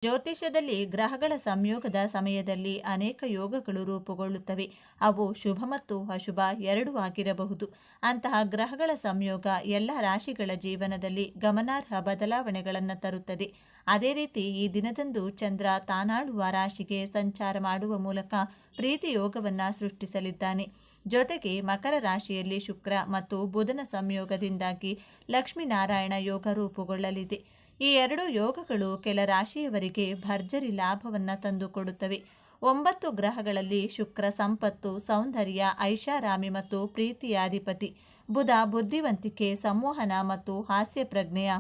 ಜ್ಯೋತಿಷ್ಯದಲ್ಲಿ ಗ್ರಹಗಳ ಸಂಯೋಗದ ಸಮಯದಲ್ಲಿ ಅನೇಕ ಯೋಗಗಳು ರೂಪುಗೊಳ್ಳುತ್ತವೆ. ಅವು ಶುಭ ಮತ್ತು ಅಶುಭ ಎರಡೂ ಆಗಿರಬಹುದು. ಅಂತಹ ಗ್ರಹಗಳ ಸಂಯೋಗ ಎಲ್ಲ ರಾಶಿಗಳ ಜೀವನದಲ್ಲಿ ಗಮನಾರ್ಹ ಬದಲಾವಣೆಗಳನ್ನು ತರುತ್ತದೆ. ಅದೇ ರೀತಿ ಈ ದಿನದಂದು ಚಂದ್ರ ತಾನಾಳುವ ರಾಶಿಗೆ ಸಂಚಾರ ಮಾಡುವ ಮೂಲಕ ಪ್ರೀತಿ ಯೋಗವನ್ನು ಸೃಷ್ಟಿಸಲಿದ್ದಾನೆ. ಜೊತೆಗೆ ಮಕರ ರಾಶಿಯಲ್ಲಿ ಶುಕ್ರ ಮತ್ತು ಬುಧನ ಸಂಯೋಗದಿಂದಾಗಿ ಲಕ್ಷ್ಮೀನಾರಾಯಣ ಯೋಗ ರೂಪುಗೊಳ್ಳಲಿದೆ. ಈ ಎರಡು ಯೋಗಗಳು ಕೆಲ ರಾಶಿಯವರಿಗೆ ಭರ್ಜರಿ ಲಾಭವನ್ನು ತಂದುಕೊಡುತ್ತವೆ. 9 ಗ್ರಹಗಳಲ್ಲಿ ಶುಕ್ರ ಸಂಪತ್ತು, ಸೌಂದರ್ಯ, ಐಷಾರಾಮಿ ಮತ್ತು ಪ್ರೀತಿಯ ಅಧಿಪತಿ. ಬುಧ ಬುದ್ಧಿವಂತಿಕೆ, ಸಂವಹನ ಮತ್ತು ಹಾಸ್ಯ ಪ್ರಜ್ಞೆಯ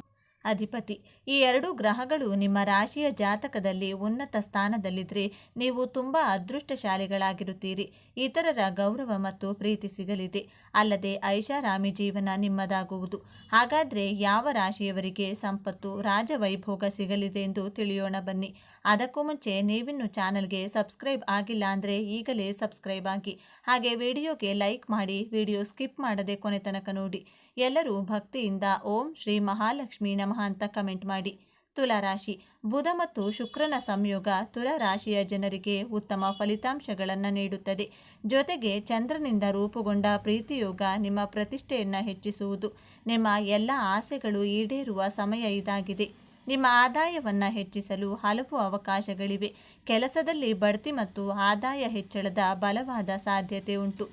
ಅಧಿಪತಿ. ಈ ಎರಡು ಗ್ರಹಗಳು ನಿಮ್ಮ ರಾಶಿಯ ಜಾತಕದಲ್ಲಿ ಉನ್ನತ ಸ್ಥಾನದಲ್ಲಿದ್ದರೆ ನೀವು ತುಂಬ ಅದೃಷ್ಟಶಾಲಿಗಳಾಗಿರುತ್ತೀರಿ. ಇತರರ ಗೌರವ ಮತ್ತು ಪ್ರೀತಿ ಸಿಗಲಿದೆ. ಅಲ್ಲದೆ ಐಷಾರಾಮಿ ಜೀವನ ನಿಮ್ಮದಾಗುವುದು. ಹಾಗಾದರೆ ಯಾವ ರಾಶಿಯವರಿಗೆ ಸಂಪತ್ತು, ರಾಜವೈಭೋಗ ಸಿಗಲಿದೆ ಎಂದು ತಿಳಿಯೋಣ ಬನ್ನಿ. ಅದಕ್ಕೂ ಮುಂಚೆ ನೀವಿನ್ನು ಚಾನಲ್ಗೆ ಸಬ್ಸ್ಕ್ರೈಬ್ ಆಗಿಲ್ಲ ಅಂದರೆ ಈಗಲೇ ಸಬ್ಸ್ಕ್ರೈಬ್ ಆಗಿ, ಹಾಗೆ ವಿಡಿಯೋಗೆ ಲೈಕ್ ಮಾಡಿ, ವಿಡಿಯೋ ಸ್ಕಿಪ್ ಮಾಡದೆ ಕೊನೆ ತನಕ ನೋಡಿ. ಎಲ್ಲರೂ ಭಕ್ತಿಯಿಂದ ಓಂ ಶ್ರೀ ಮಹಾಲಕ್ಷ್ಮೀ ನಮಃ ಅಂತ ಕಮೆಂಟ್ ಮಾಡಿ. ತುಲಾರಾಶಿ. ಬುಧ ಮತ್ತು ಶುಕ್ರನ ಸಂಯೋಗ ತುಲಾರಾಶಿಯ ಜನರಿಗೆ ಉತ್ತಮ ಫಲಿತಾಂಶಗಳನ್ನು ನೀಡುತ್ತದೆ. ಜೊತೆಗೆ ಚಂದ್ರನಿಂದ ರೂಪುಗೊಂಡ ಪ್ರೀತಿಯೋಗ ನಿಮ್ಮ ಪ್ರತಿಷ್ಠೆಯನ್ನು ಹೆಚ್ಚಿಸುವುದು. ನಿಮ್ಮ ಎಲ್ಲ ಆಸೆಗಳು ಈಡೇರುವ ಸಮಯ ಇದಾಗಿದೆ. ನಿಮ್ಮ ಆದಾಯವನ್ನು ಹೆಚ್ಚಿಸಲು ಹಲವು ಅವಕಾಶಗಳಿವೆ. ಕೆಲಸದಲ್ಲಿ ಬಡ್ತಿ ಮತ್ತು ಆದಾಯ ಹೆಚ್ಚಳದ ಬಲವಾದ ಸಾಧ್ಯತೆ ಉಂಟು.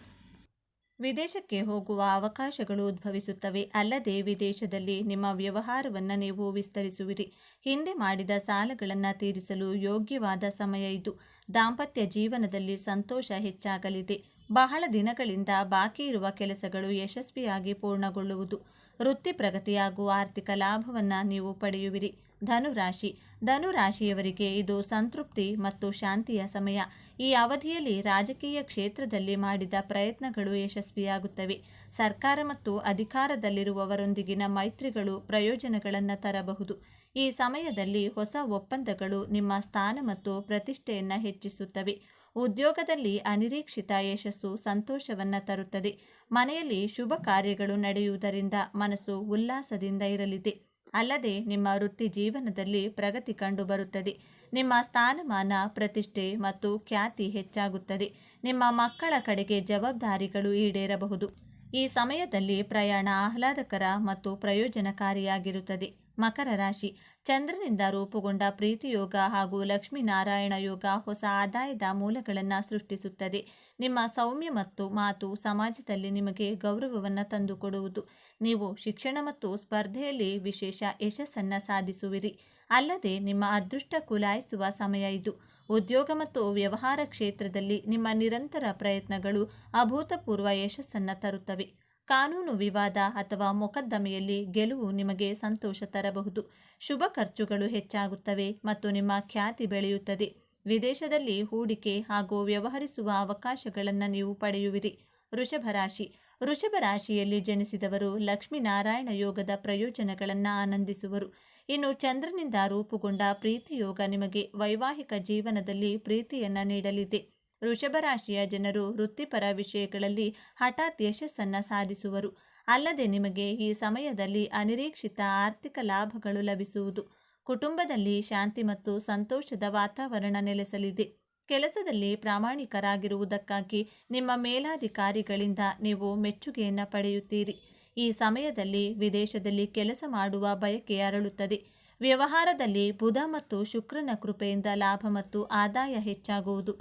ವಿದೇಶಕ್ಕೆ ಹೋಗುವ ಅವಕಾಶಗಳು ಉದ್ಭವಿಸುತ್ತವೆ. ಅಲ್ಲದೆ ವಿದೇಶದಲ್ಲಿ ನಿಮ್ಮ ವ್ಯವಹಾರವನ್ನು ನೀವು ವಿಸ್ತರಿಸುವಿರಿ. ಹಿಂದೆ ಮಾಡಿದ ಸಾಲಗಳನ್ನು ತೀರಿಸಲು ಯೋಗ್ಯವಾದ ಸಮಯ ಇದು. ದಾಂಪತ್ಯ ಜೀವನದಲ್ಲಿ ಸಂತೋಷ ಹೆಚ್ಚಾಗಲಿದೆ. ಬಹಳ ದಿನಗಳಿಂದ ಬಾಕಿ ಇರುವ ಕೆಲಸಗಳು ಯಶಸ್ವಿಯಾಗಿ ಪೂರ್ಣಗೊಳ್ಳುವುದು. ವೃತ್ತಿ ಪ್ರಗತಿ ಹಾಗೂ ಆರ್ಥಿಕ ಲಾಭವನ್ನು ನೀವು ಪಡೆಯುವಿರಿ. ಧನುರಾಶಿ. ಧನುರಾಶಿಯವರಿಗೆ ಇದು ಸಂತೃಪ್ತಿ ಮತ್ತು ಶಾಂತಿಯ ಸಮಯ. ಈ ಅವಧಿಯಲ್ಲಿ ರಾಜಕೀಯ ಕ್ಷೇತ್ರದಲ್ಲಿ ಮಾಡಿದ ಪ್ರಯತ್ನಗಳು ಯಶಸ್ವಿಯಾಗುತ್ತವೆ. ಸರ್ಕಾರ ಮತ್ತು ಅಧಿಕಾರದಲ್ಲಿರುವವರೊಂದಿಗಿನ ಮೈತ್ರಿಗಳು ಪ್ರಯೋಜನಗಳನ್ನು ತರಬಹುದು. ಈ ಸಮಯದಲ್ಲಿ ಹೊಸ ಒಪ್ಪಂದಗಳು ನಿಮ್ಮ ಸ್ಥಾನ ಮತ್ತು ಪ್ರತಿಷ್ಠೆಯನ್ನು ಹೆಚ್ಚಿಸುತ್ತವೆ. ಉದ್ಯೋಗದಲ್ಲಿ ಅನಿರೀಕ್ಷಿತ ಯಶಸ್ಸು ಸಂತೋಷವನ್ನು ತರುತ್ತದೆ. ಮನೆಯಲ್ಲಿ ಶುಭ ಕಾರ್ಯಗಳು ನಡೆಯುವುದರಿಂದ ಮನಸ್ಸು ಉಲ್ಲಾಸದಿಂದ ಇರಲಿದೆ. ಅಲ್ಲದೆ ನಿಮ್ಮ ವೃತ್ತಿ ಜೀವನದಲ್ಲಿ ಪ್ರಗತಿ ಕಂಡುಬರುತ್ತದೆ. ನಿಮ್ಮ ಸ್ಥಾನಮಾನ, ಪ್ರತಿಷ್ಠೆ ಮತ್ತು ಖ್ಯಾತಿ ಹೆಚ್ಚಾಗುತ್ತದೆ. ನಿಮ್ಮ ಮಕ್ಕಳ ಕಡೆಗೆ ಜವಾಬ್ದಾರಿಗಳು ಈಡೇರಬಹುದು. ಈ ಸಮಯದಲ್ಲಿ ಪ್ರಯಾಣ ಆಹ್ಲಾದಕರ ಮತ್ತು ಪ್ರಯೋಜನಕಾರಿಯಾಗಿರುತ್ತದೆ. ಮಕರ ರಾಶಿ. ಚಂದ್ರನಿಂದ ರೂಪುಗೊಂಡ ಪ್ರೀತಿಯೋಗ ಹಾಗೂ ಲಕ್ಷ್ಮೀನಾರಾಯಣ ಯೋಗ ಹೊಸ ಆದಾಯದ ಮೂಲಗಳನ್ನು ಸೃಷ್ಟಿಸುತ್ತದೆ. ನಿಮ್ಮ ಸೌಮ್ಯ ಮತ್ತು ಮಾತು ಸಮಾಜದಲ್ಲಿ ನಿಮಗೆ ಗೌರವವನ್ನು ತಂದುಕೊಡುವುದು. ನೀವು ಶಿಕ್ಷಣ ಮತ್ತು ಸ್ಪರ್ಧೆಯಲ್ಲಿ ವಿಶೇಷ ಯಶಸ್ಸನ್ನು ಸಾಧಿಸುವಿರಿ. ಅಲ್ಲದೆ ನಿಮ್ಮ ಅದೃಷ್ಟ ಕುಲಾಯಿಸುವ ಸಮಯ ಇದು. ಉದ್ಯೋಗ ಮತ್ತು ವ್ಯವಹಾರ ಕ್ಷೇತ್ರದಲ್ಲಿ ನಿಮ್ಮ ನಿರಂತರ ಪ್ರಯತ್ನಗಳು ಅಭೂತಪೂರ್ವ ಯಶಸ್ಸನ್ನು ತರುತ್ತವೆ. ಕಾನೂನು ವಿವಾದ ಅಥವಾ ಮೊಕದ್ದಮೆಯಲ್ಲಿ ಗೆಲುವು ನಿಮಗೆ ಸಂತೋಷ ತರಬಹುದು. ಶುಭ ಖರ್ಚುಗಳು ಹೆಚ್ಚಾಗುತ್ತವೆ ಮತ್ತು ನಿಮ್ಮ ಖ್ಯಾತಿ ಬೆಳೆಯುತ್ತದೆ. ವಿದೇಶದಲ್ಲಿ ಹೂಡಿಕೆ ಹಾಗೂ ವ್ಯವಹರಿಸುವ ಅವಕಾಶಗಳನ್ನು ನೀವು ಪಡೆಯುವಿರಿ. ವೃಷಭ ರಾಶಿ. ವೃಷಭ ರಾಶಿಯಲ್ಲಿ ಜನಿಸಿದವರು ಲಕ್ಷ್ಮೀನಾರಾಯಣ ಯೋಗದ ಪ್ರಯೋಜನಗಳನ್ನು ಆನಂದಿಸುವರು. ಇನ್ನು ಚಂದ್ರನಿಂದ ರೂಪುಗೊಂಡ ಪ್ರೀತಿಯೋಗ ನಿಮಗೆ ವೈವಾಹಿಕ ಜೀವನದಲ್ಲಿ ಪ್ರೀತಿಯನ್ನು ನೀಡಲಿದೆ. ವೃಷಭ ರಾಶಿಯ ಜನರು ವೃತ್ತಿಪರ ವಿಷಯಗಳಲ್ಲಿ ಹಠಾತ್ ಯಶಸ್ಸನ್ನು ಸಾಧಿಸುವರು. ಅಲ್ಲದೆ ನಿಮಗೆ ಈ ಸಮಯದಲ್ಲಿ ಅನಿರೀಕ್ಷಿತ ಆರ್ಥಿಕ ಲಾಭಗಳು ಲಭಿಸುವುದು. ಕುಟುಂಬದಲ್ಲಿ ಶಾಂತಿ ಮತ್ತು ಸಂತೋಷದ ವಾತಾವರಣ ನೆಲೆಸಲಿದೆ. ಕೆಲಸದಲ್ಲಿ ಪ್ರಾಮಾಣಿಕರಾಗಿರುವುದಕ್ಕಾಗಿ ನಿಮ್ಮ ಮೇಲಾಧಿಕಾರಿಗಳಿಂದ ನೀವು ಮೆಚ್ಚುಗೆಯನ್ನು ಪಡೆಯುತ್ತೀರಿ. ಈ ಸಮಯದಲ್ಲಿ ವಿದೇಶದಲ್ಲಿ ಕೆಲಸ ಮಾಡುವ ಬಯಕೆ ಅರಳುತ್ತದೆ. ವ್ಯವಹಾರದಲ್ಲಿ ಬುಧ ಮತ್ತು ಶುಕ್ರನ ಕೃಪೆಯಿಂದ ಲಾಭ ಮತ್ತು ಆದಾಯ ಹೆಚ್ಚಾಗುವುದು.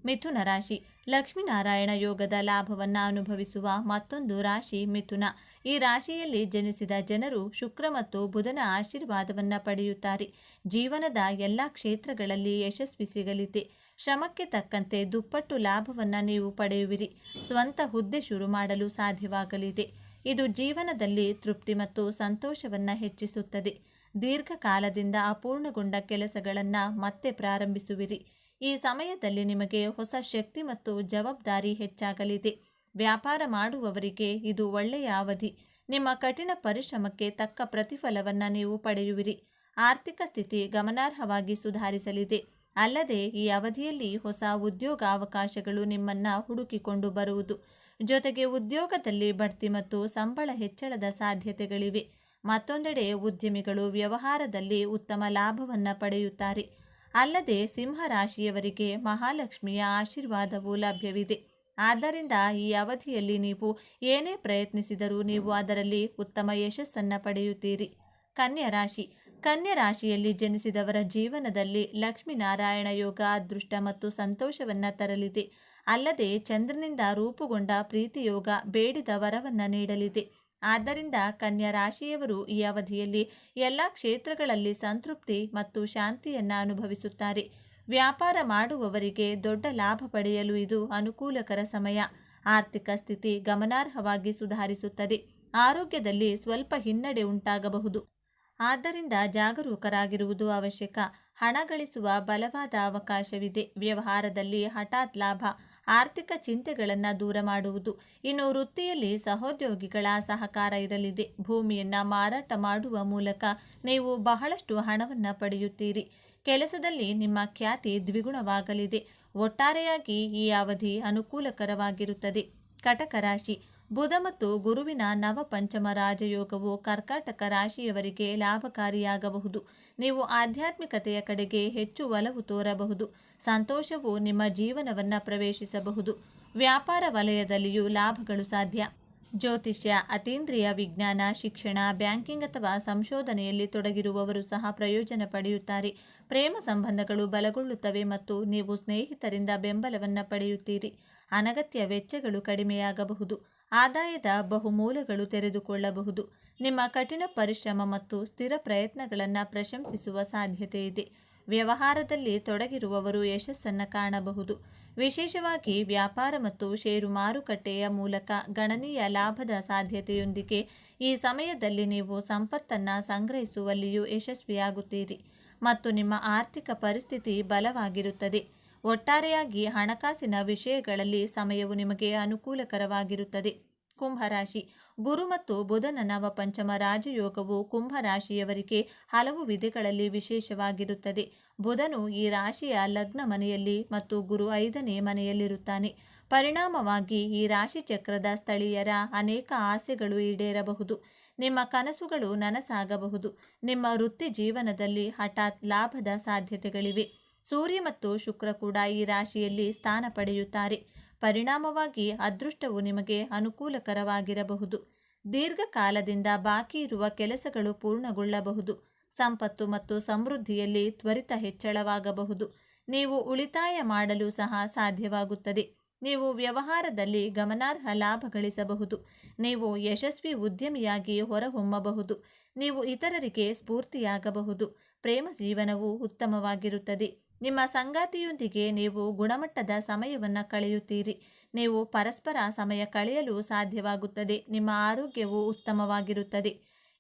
ಮಿಥುನ ರಾಶಿ. ಲಕ್ಷ್ಮೀನಾರಾಯಣ ಯೋಗದ ಲಾಭವನ್ನು ಅನುಭವಿಸುವ ಮತ್ತೊಂದು ರಾಶಿ ಮಿಥುನ. ಈ ರಾಶಿಯಲ್ಲಿ ಜನಿಸಿದ ಜನರು ಶುಕ್ರ ಮತ್ತು ಬುಧನ ಆಶೀರ್ವಾದವನ್ನು ಪಡೆಯುತ್ತಾರೆ. ಜೀವನದ ಎಲ್ಲ ಕ್ಷೇತ್ರಗಳಲ್ಲಿ ಯಶಸ್ವಿ ಸಿಗಲಿದೆ. ಶ್ರಮಕ್ಕೆ ತಕ್ಕಂತೆ ದುಪ್ಪಟ್ಟು ಲಾಭವನ್ನು ನೀವು ಪಡೆಯುವಿರಿ. ಸ್ವಂತ ಹುದ್ದೆ ಶುರು ಮಾಡಲು ಸಾಧ್ಯವಾಗಲಿದೆ. ಇದು ಜೀವನದಲ್ಲಿ ತೃಪ್ತಿ ಮತ್ತು ಸಂತೋಷವನ್ನು ಹೆಚ್ಚಿಸುತ್ತದೆ. ದೀರ್ಘಕಾಲದಿಂದ ಅಪೂರ್ಣಗೊಂಡ ಕೆಲಸಗಳನ್ನು ಮತ್ತೆ ಪ್ರಾರಂಭಿಸುವಿರಿ. ಈ ಸಮಯದಲ್ಲಿ ನಿಮಗೆ ಹೊಸ ಶಕ್ತಿ ಮತ್ತು ಜವಾಬ್ದಾರಿ ಹೆಚ್ಚಾಗಲಿದೆ. ವ್ಯಾಪಾರ ಮಾಡುವವರಿಗೆ ಇದು ಒಳ್ಳೆಯ ಅವಧಿ. ನಿಮ್ಮ ಕಠಿಣ ಪರಿಶ್ರಮಕ್ಕೆ ತಕ್ಕ ಪ್ರತಿಫಲವನ್ನು ನೀವು ಪಡೆಯುವಿರಿ. ಆರ್ಥಿಕ ಸ್ಥಿತಿ ಗಮನಾರ್ಹವಾಗಿ ಸುಧಾರಿಸಲಿದೆ. ಅಲ್ಲದೆ ಈ ಅವಧಿಯಲ್ಲಿ ಹೊಸ ಉದ್ಯೋಗಾವಕಾಶಗಳು ನಿಮ್ಮನ್ನು ಹುಡುಕಿಕೊಂಡು ಬರುವುದು. ಜೊತೆಗೆ ಉದ್ಯೋಗದಲ್ಲಿ ಬಡ್ತಿ ಮತ್ತು ಸಂಬಳ ಹೆಚ್ಚಳದ ಸಾಧ್ಯತೆಗಳಿವೆ. ಮತ್ತೊಂದೆಡೆ ಉದ್ಯಮಿಗಳು ವ್ಯವಹಾರದಲ್ಲಿ ಉತ್ತಮ ಲಾಭವನ್ನು ಪಡೆಯುತ್ತಾರೆ. ಅಲ್ಲದೆ ಸಿಂಹ ರಾಶಿಯವರಿಗೆ ಮಹಾಲಕ್ಷ್ಮಿಯ ಆಶೀರ್ವಾದವೂ ಲಭ್ಯವಿದೆ. ಆದ್ದರಿಂದ ಈ ಅವಧಿಯಲ್ಲಿ ನೀವು ಏನೇ ಪ್ರಯತ್ನಿಸಿದರೂ ನೀವು ಅದರಲ್ಲಿ ಉತ್ತಮ ಯಶಸ್ಸನ್ನು ಪಡೆಯುತ್ತೀರಿ. ಕನ್ಯಾ ರಾಶಿ. ಕನ್ಯಾ ರಾಶಿಯಲ್ಲಿ ಜನಿಸಿದವರ ಜೀವನದಲ್ಲಿ ಲಕ್ಷ್ಮೀನಾರಾಯಣ ಯೋಗ ಅದೃಷ್ಟ ಮತ್ತು ಸಂತೋಷವನ್ನು ತರಲಿದೆ. ಅಲ್ಲದೆ ಚಂದ್ರನಿಂದ ರೂಪುಗೊಂಡ ಪ್ರೀತಿ ಯೋಗ ಬೇಡಿದ ವರವನ್ನು ನೀಡಲಿದೆ. ಆದ್ದರಿಂದ ಕನ್ಯಾ ರಾಶಿಯವರು ಈ ಅವಧಿಯಲ್ಲಿ ಎಲ್ಲ ಕ್ಷೇತ್ರಗಳಲ್ಲಿ ಸಂತೃಪ್ತಿ ಮತ್ತು ಶಾಂತಿಯನ್ನು ಅನುಭವಿಸುತ್ತಾರೆ. ವ್ಯಾಪಾರ ಮಾಡುವವರಿಗೆ ದೊಡ್ಡ ಲಾಭ ಪಡೆಯಲು ಇದು ಅನುಕೂಲಕರ ಸಮಯ. ಆರ್ಥಿಕ ಸ್ಥಿತಿ ಗಮನಾರ್ಹವಾಗಿ ಸುಧಾರಿಸುತ್ತದೆ. ಆರೋಗ್ಯದಲ್ಲಿ ಸ್ವಲ್ಪ ಹಿನ್ನಡೆ ಉಂಟಾಗಬಹುದು. ಆದ್ದರಿಂದ ಜಾಗರೂಕರಾಗಿರುವುದು ಅವಶ್ಯಕ. ಹಣ ಗಳಿಸುವ ಬಲವಾದ ಅವಕಾಶವಿದೆ. ವ್ಯವಹಾರದಲ್ಲಿ ಹಠಾತ್ ಲಾಭ, ಆರ್ಥಿಕ ಚಿಂತೆಗಳನ್ನು ದೂರ ಮಾಡುವುದು. ಇನ್ನು ವೃತ್ತಿಯಲ್ಲಿ ಸಹೋದ್ಯೋಗಿಗಳ ಸಹಕಾರ ಇರಲಿದೆ. ಭೂಮಿಯನ್ನು ಮಾರಾಟ ಮಾಡುವ ಮೂಲಕ ನೀವು ಬಹಳಷ್ಟು ಹಣವನ್ನು ಪಡೆಯುತ್ತೀರಿ. ಕೆಲಸದಲ್ಲಿ ನಿಮ್ಮ ಖ್ಯಾತಿ ದ್ವಿಗುಣವಾಗಲಿದೆ. ಒಟ್ಟಾರೆಯಾಗಿ ಈ ಅವಧಿ ಅನುಕೂಲಕರವಾಗಿರುತ್ತದೆ. ಕಟಕ ರಾಶಿ. ಬುಧ ಮತ್ತು ಗುರುವಿನ ನವಪಂಚಮ ರಾಜಯೋಗವು ಕರ್ಕಾಟಕ ರಾಶಿಯವರಿಗೆ ಲಾಭಕಾರಿಯಾಗಬಹುದು. ನೀವು ಆಧ್ಯಾತ್ಮಿಕತೆಯ ಕಡೆಗೆ ಹೆಚ್ಚು ಒಲವು ತೋರಬಹುದು. ಸಂತೋಷವು ನಿಮ್ಮ ಜೀವನವನ್ನು ಪ್ರವೇಶಿಸಬಹುದು. ವ್ಯಾಪಾರ ವಲಯದಲ್ಲಿಯೂ ಲಾಭಗಳು ಸಾಧ್ಯ. ಜ್ಯೋತಿಷ್ಯ, ಅತೀಂದ್ರಿಯ ವಿಜ್ಞಾನ, ಶಿಕ್ಷಣ, ಬ್ಯಾಂಕಿಂಗ್ ಅಥವಾ ಸಂಶೋಧನೆಯಲ್ಲಿ ತೊಡಗಿರುವವರು ಸಹ ಪ್ರಯೋಜನ ಪಡೆಯುತ್ತಾರೆ. ಪ್ರೇಮ ಸಂಬಂಧಗಳು ಬಲಗೊಳ್ಳುತ್ತವೆ ಮತ್ತು ನೀವು ಸ್ನೇಹಿತರಿಂದ ಬೆಂಬಲವನ್ನು ಪಡೆಯುತ್ತೀರಿ. ಅನಗತ್ಯ ವೆಚ್ಚಗಳು ಕಡಿಮೆಯಾಗಬಹುದು. ಆದಾಯದ ಬಹುಮೂಲಗಳು ತೆರೆದುಕೊಳ್ಳಬಹುದು. ನಿಮ್ಮ ಕಠಿಣ ಪರಿಶ್ರಮ ಮತ್ತು ಸ್ಥಿರ ಪ್ರಯತ್ನಗಳನ್ನು ಪ್ರಶಂಸಿಸುವ ಸಾಧ್ಯತೆ ಇದೆ. ವ್ಯವಹಾರದಲ್ಲಿ ತೊಡಗಿರುವವರು ಯಶಸ್ಸನ್ನು ಕಾಣಬಹುದು. ವಿಶೇಷವಾಗಿ ವ್ಯಾಪಾರ ಮತ್ತು ಷೇರು ಮಾರುಕಟ್ಟೆಯ ಮೂಲಕ ಗಣನೀಯ ಲಾಭದ ಸಾಧ್ಯತೆಯೊಂದಿಗೆ ಈ ಸಮಯದಲ್ಲಿ ನೀವು ಸಂಪತ್ತನ್ನು ಸಂಗ್ರಹಿಸುವಲ್ಲಿಯೂ ಯಶಸ್ವಿಯಾಗುತ್ತೀರಿ ಮತ್ತು ನಿಮ್ಮ ಆರ್ಥಿಕ ಪರಿಸ್ಥಿತಿ ಬಲವಾಗಿರುತ್ತದೆ. ಒಟ್ಟಾರೆಯಾಗಿ ಹಣಕಾಸಿನ ವಿಷಯಗಳಲ್ಲಿ ಸಮಯವು ನಿಮಗೆ ಅನುಕೂಲಕರವಾಗಿರುತ್ತದೆ. ಕುಂಭರಾಶಿ. ಗುರು ಮತ್ತು ಬುಧನ ನವಪಂಚಮ ರಾಜಯೋಗವು ಕುಂಭರಾಶಿಯವರಿಗೆ ಹಲವು ವಿಧಗಳಲ್ಲಿ ವಿಶೇಷವಾಗಿರುತ್ತದೆ. ಬುಧನು ಈ ರಾಶಿಯ ಲಗ್ನ ಮನೆಯಲ್ಲಿ ಮತ್ತು ಗುರು 5ನೇ ಮನೆಯಲ್ಲಿರುತ್ತಾನೆ. ಪರಿಣಾಮವಾಗಿ ಈ ರಾಶಿ ಚಕ್ರದ ಸ್ಥಳೀಯರ ಅನೇಕ ಆಸೆಗಳು ಈಡೇರಬಹುದು. ನಿಮ್ಮ ಕನಸುಗಳು ನನಸಾಗಬಹುದು. ನಿಮ್ಮ ವೃತ್ತಿ ಜೀವನದಲ್ಲಿ ಹಠಾತ್ ಲಾಭದ ಸಾಧ್ಯತೆಗಳಿವೆ. ಸೂರ್ಯ ಮತ್ತು ಶುಕ್ರ ಕೂಡ ಈ ರಾಶಿಯಲ್ಲಿ ಸ್ಥಾನ ಪಡೆಯುತ್ತಾರೆ. ಪರಿಣಾಮವಾಗಿ ಅದೃಷ್ಟವು ನಿಮಗೆ ಅನುಕೂಲಕರವಾಗಿರಬಹುದು. ದೀರ್ಘಕಾಲದಿಂದ ಬಾಕಿ ಇರುವ ಕೆಲಸಗಳು ಪೂರ್ಣಗೊಳ್ಳಬಹುದು. ಸಂಪತ್ತು ಮತ್ತು ಸಮೃದ್ಧಿಯಲ್ಲಿ ತ್ವರಿತ ಹೆಚ್ಚಳವಾಗಬಹುದು. ನೀವು ಉಳಿತಾಯ ಮಾಡಲು ಸಹ ಸಾಧ್ಯವಾಗುತ್ತದೆ. ನೀವು ವ್ಯವಹಾರದಲ್ಲಿ ಗಮನಾರ್ಹ ಲಾಭ ಗಳಿಸಬಹುದು. ನೀವು ಯಶಸ್ವಿ ಉದ್ಯಮಿಯಾಗಿ ಹೊರಹೊಮ್ಮಬಹುದು. ನೀವು ಇತರರಿಗೆ ಸ್ಫೂರ್ತಿಯಾಗಬಹುದು. ಪ್ರೇಮ ಜೀವನವು ಉತ್ತಮವಾಗಿರುತ್ತದೆ. ನಿಮ್ಮ ಸಂಗಾತಿಯೊಂದಿಗೆ ನೀವು ಗುಣಮಟ್ಟದ ಸಮಯವನ್ನು ಕಳೆಯುತ್ತೀರಿ. ನೀವು ಪರಸ್ಪರ ಸಮಯ ಕಳೆಯಲು ಸಾಧ್ಯವಾಗುತ್ತದೆ. ನಿಮ್ಮ ಆರೋಗ್ಯವು ಉತ್ತಮವಾಗಿರುತ್ತದೆ.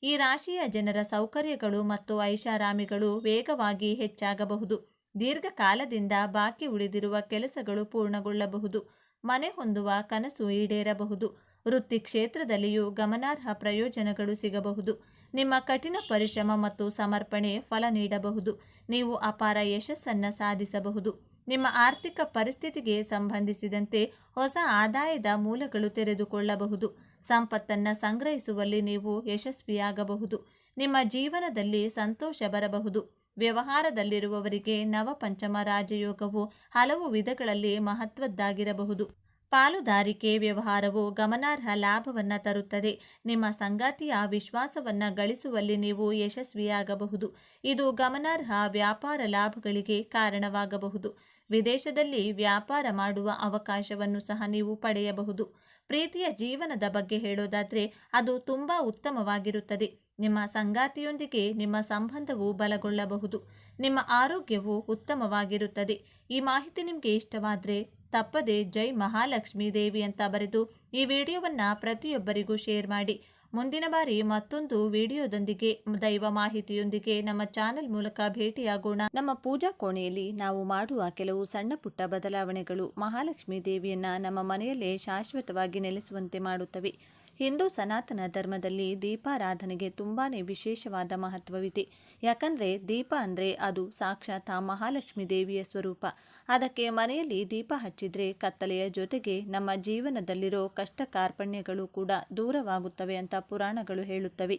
ಈ ರಾಶಿಯ ಜನರ ಸೌಕರ್ಯಗಳು ಮತ್ತು ಐಷಾರಾಮಿಗಳು ವೇಗವಾಗಿ ಹೆಚ್ಚಾಗಬಹುದು. ದೀರ್ಘಕಾಲದಿಂದ ಬಾಕಿ ಉಳಿದಿರುವ ಕೆಲಸಗಳು ಪೂರ್ಣಗೊಳ್ಳಬಹುದು. ಮನೆ ಹೊಂದುವ ಕನಸು ಈಡೇರಬಹುದು. ವೃತ್ತಿ ಕ್ಷೇತ್ರದಲ್ಲಿಯೂ ಗಮನಾರ್ಹ ಪ್ರಯೋಜನಗಳು ಸಿಗಬಹುದು. ನಿಮ್ಮ ಕಠಿಣ ಪರಿಶ್ರಮ ಮತ್ತು ಸಮರ್ಪಣೆ ಫಲ ನೀಡಬಹುದು. ನೀವು ಅಪಾರ ಯಶಸ್ಸನ್ನು ಸಾಧಿಸಬಹುದು. ನಿಮ್ಮ ಆರ್ಥಿಕ ಪರಿಸ್ಥಿತಿಗೆ ಸಂಬಂಧಿಸಿದಂತೆ ಹೊಸ ಆದಾಯದ ಮೂಲಗಳು ತೆರೆದುಕೊಳ್ಳಬಹುದು. ಸಂಪತ್ತನ್ನು ಸಂಗ್ರಹಿಸುವಲ್ಲಿ ನೀವು ಯಶಸ್ವಿಯಾಗಬಹುದು. ನಿಮ್ಮ ಜೀವನದಲ್ಲಿ ಸಂತೋಷ ಬರಬಹುದು. ವ್ಯವಹಾರದಲ್ಲಿರುವವರಿಗೆ ನವಪಂಚಮ ರಾಜಯೋಗವು ಹಲವು ವಿಧಗಳಲ್ಲಿ ಮಹತ್ವದ್ದಾಗಿರಬಹುದು. ಪಾಲುದಾರಿಕೆ ವ್ಯವಹಾರವು ಗಮನಾರ್ಹ ಲಾಭವನ್ನು ತರುತ್ತದೆ. ನಿಮ್ಮ ಸಂಗಾತಿಯ ವಿಶ್ವಾಸವನ್ನು ಗಳಿಸುವಲ್ಲಿ ನೀವು ಯಶಸ್ವಿಯಾಗಬಹುದು. ಇದು ಗಮನಾರ್ಹ ವ್ಯಾಪಾರ ಲಾಭಗಳಿಗೆ ಕಾರಣವಾಗಬಹುದು. ವಿದೇಶದಲ್ಲಿ ವ್ಯಾಪಾರ ಮಾಡುವ ಅವಕಾಶವನ್ನು ಸಹ ನೀವು ಪಡೆಯಬಹುದು. ಪ್ರೀತಿಯ ಜೀವನದ ಬಗ್ಗೆ ಹೇಳೋದಾದರೆ ಅದು ತುಂಬ ಉತ್ತಮವಾಗಿರುತ್ತದೆ. ನಿಮ್ಮ ಸಂಗಾತಿಯೊಂದಿಗೆ ನಿಮ್ಮ ಸಂಬಂಧವು ಬಲಗೊಳ್ಳಬಹುದು. ನಿಮ್ಮ ಆರೋಗ್ಯವು ಉತ್ತಮವಾಗಿರುತ್ತದೆ. ಈ ಮಾಹಿತಿ ನಿಮಗೆ ಇಷ್ಟವಾದರೆ ತಪ್ಪದೆ ಜೈ ಮಹಾಲಕ್ಷ್ಮೀ ದೇವಿ ಅಂತ ಬರೆದು ಈ ವಿಡಿಯೋವನ್ನು ಪ್ರತಿಯೊಬ್ಬರಿಗೂ ಶೇರ್ ಮಾಡಿ. ಮುಂದಿನ ಬಾರಿ ಮತ್ತೊಂದು ವಿಡಿಯೋದೊಂದಿಗೆ ದೈವ ಮಾಹಿತಿಯೊಂದಿಗೆ ನಮ್ಮ ಚಾನೆಲ್ ಮೂಲಕ ಭೇಟಿಯಾಗೋಣ. ನಮ್ಮ ಪೂಜಾ ಕೋಣೆಯಲ್ಲಿ ನಾವು ಮಾಡುವ ಕೆಲವು ಸಣ್ಣ ಪುಟ್ಟ ಬದಲಾವಣೆಗಳು ಮಹಾಲಕ್ಷ್ಮೀ ದೇವಿಯನ್ನು ನಮ್ಮ ಮನೆಯಲ್ಲೇ ಶಾಶ್ವತವಾಗಿ ನೆಲೆಸುವಂತೆ ಮಾಡುತ್ತವೆ. ಹಿಂದೂ ಸನಾತನ ಧರ್ಮದಲ್ಲಿ ದೀಪಾರಾಧನೆಗೆ ತುಂಬಾ ವಿಶೇಷವಾದ ಮಹತ್ವವಿದೆ. ಯಾಕಂದರೆ ದೀಪ ಅಂದರೆ ಅದು ಸಾಕ್ಷಾತ್ ಮಹಾಲಕ್ಷ್ಮೀ ದೇವಿಯ ಸ್ವರೂಪ. ಅದಕ್ಕೆ ಮನೆಯಲ್ಲಿ ದೀಪ ಹಚ್ಚಿದ್ರೆ ಕತ್ತಲೆಯ ಜೊತೆಗೆ ನಮ್ಮ ಜೀವನದಲ್ಲಿರೋ ಕಷ್ಟ ಕಾರ್ಪಣ್ಯಗಳು ಕೂಡ ದೂರವಾಗುತ್ತವೆ ಅಂತ ಪುರಾಣಗಳು ಹೇಳುತ್ತವೆ.